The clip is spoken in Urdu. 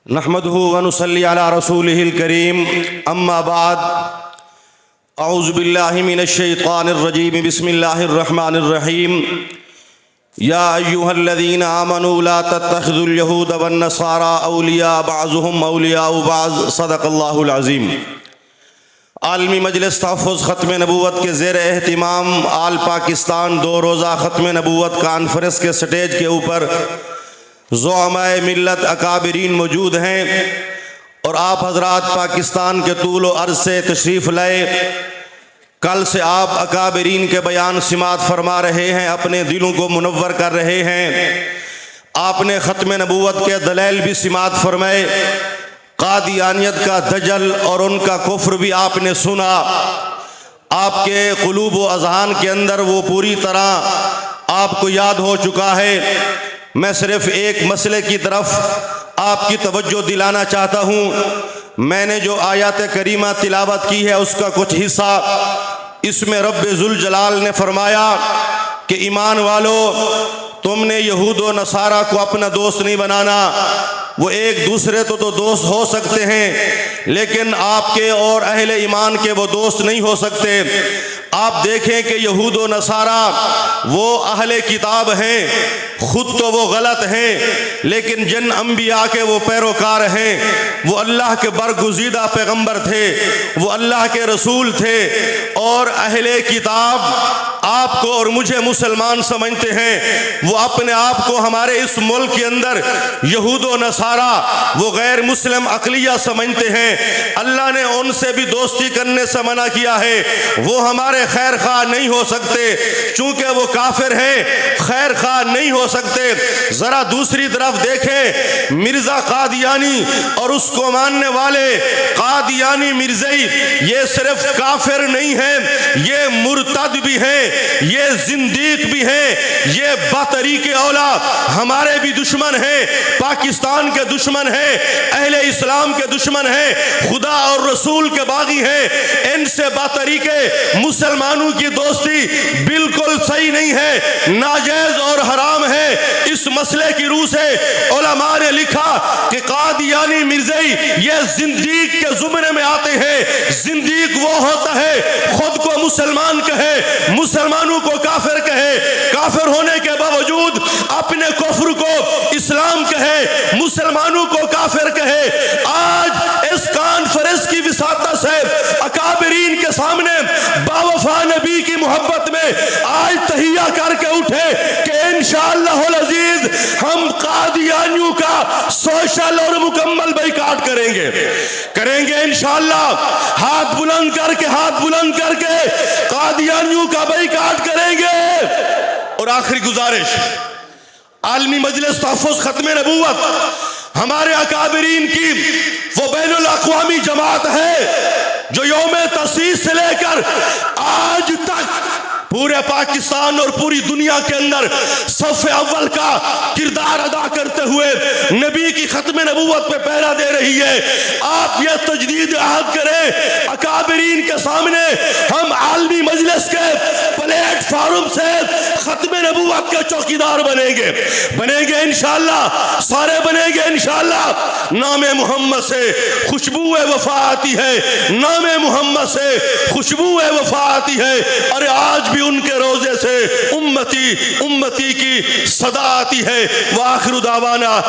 نحمده ونصلي على رسوله الكريم اما بعد اعوذ بالله من الشيطان الرجيم بسم الله الرحمن الرحيم يا ايها الذين امنوا لا تتخذوا اليهود والنصارى اولياء بعضهم اولياء بعض صدق الله العظيم۔ عالمی مجلس تحفظ ختم نبوت کے زیر اہتمام آل پاکستان 2 روزہ ختم نبوت کانفرنس کے سٹیج کے اوپر زعمائے ملت اکابرین موجود ہیں اور آپ حضرات پاکستان کے طول و عرض سے تشریف لائے۔ کل سے آپ اکابرین کے بیان سماعت فرما رہے ہیں، اپنے دلوں کو منور کر رہے ہیں۔ آپ نے ختم نبوت کے دلائل بھی سماعت فرمائے، قادیانیت کا دجل اور ان کا کفر بھی آپ نے سنا۔ آپ کے قلوب و اذہان کے اندر وہ پوری طرح آپ کو یاد ہو چکا ہے۔ میں صرف ایک مسئلے کی طرف آپ کی توجہ دلانا چاہتا ہوں۔ میں نے جو آیات کریمہ تلاوت کی ہے اس کا کچھ حصہ، اس میں رب ذوالجلال نے فرمایا کہ ایمان والو، تم نے یہود و نصارہ کو اپنا دوست نہیں بنانا۔ وہ ایک دوسرے تو دوست ہو سکتے ہیں، لیکن آپ کے اور اہل ایمان کے وہ دوست نہیں ہو سکتے۔ آپ دیکھیں کہ یہود و نصارہ وہ اہل کتاب ہیں، خود تو وہ غلط ہیں، لیکن جن انبیاء کے وہ پیروکار ہیں، وہ اللہ کے برگزیدہ پیغمبر تھے، وہ اللہ کے رسول تھے۔ اور اہل کتاب آپ کو اور مجھے مسلمان سمجھتے ہیں، وہ اپنے آپ کو ہمارے اس ملک کے اندر یہود و نصارہ وہ غیر مسلم عقلیہ سمجھتے ہیں۔ اللہ نے ان سے بھی دوستی کرنے سے منع کیا ہے، وہ ہمارے خیر خواہ نہیں ہو سکتے، چونکہ وہ کافر ہیں، خیر خواہ نہیں ہو سکتے۔ ذرا دوسری طرف دیکھیں، مرزا قادیانی اور اس کو ماننے والے قادیانی مرزائی، یہ صرف کافر نہیں ہیں، یہ مرتد بھی ہیں، یہ زندیق بھی ہیں، یہ باطریق اولا ہمارے بھی دشمن ہیں، پاکستان کے دشمن ہیں، اہل اسلام کے دشمن ہیں، خدا اور رسول کے باغی ہیں۔ ان سے باطریق مسلمانوں کی دوستی بالکل صحیح نہیں ہے، ناجائز اور حرام ہے۔ اس مسئلے کی روح سے علماء نے لکھا کہ قادیانی مرزائی یہ زندیق کے زمرے میں آتے ہیں۔ زندیق وہ ہوتا ہے خود کو مسلمان کہے، مسلمانوں کو کافر کہے، کافر ہونے کے باوجود اپنے کفر کو اسلام کہے، مسلمانوں کو کافر کہے۔ آج اس کانفرنس کی وساطت سے اکابرین کے سامنے باوفا نبی کی محبت میں آج تحیہ کر کے اٹھے کہ انشاءاللہ العزیز ہم قادیانیوں کا سوشل اور مکمل بائیکاٹ کریں گے انشاءاللہ۔ ہاتھ بلند کر کے قادیانیوں کا بائیکاٹ کریں گے۔ اور آخری گزارش، عالمی مجلس تحفظ ختم نبوت ہمارے اکابرین کی وہ بین الاقوامی جماعت ہے جو یوم تاسیس سے لے کر آج تک پورے پاکستان اور پوری دنیا کے اندر صف اول کا کردار ادا کرتے ہوئے نبی کی ختم نبوت پہ پہرا دے رہی ہے۔ آپ یہ تجدید عہد کریں، اکابرین کے سامنے ہم عالمی مجلس کے پلیٹ فارم سے ختم نبوت کے چوکیدار بنیں گے انشاءاللہ، سارے بنیں گے انشاءاللہ۔ نام محمد سے خوشبو وفا آتی ہے، نام محمد سے خوشبو وفا آتی ہے، اور آج بھی ان کے روزے سے امتی کی صدا آتی ہے۔ وآخر دعوانا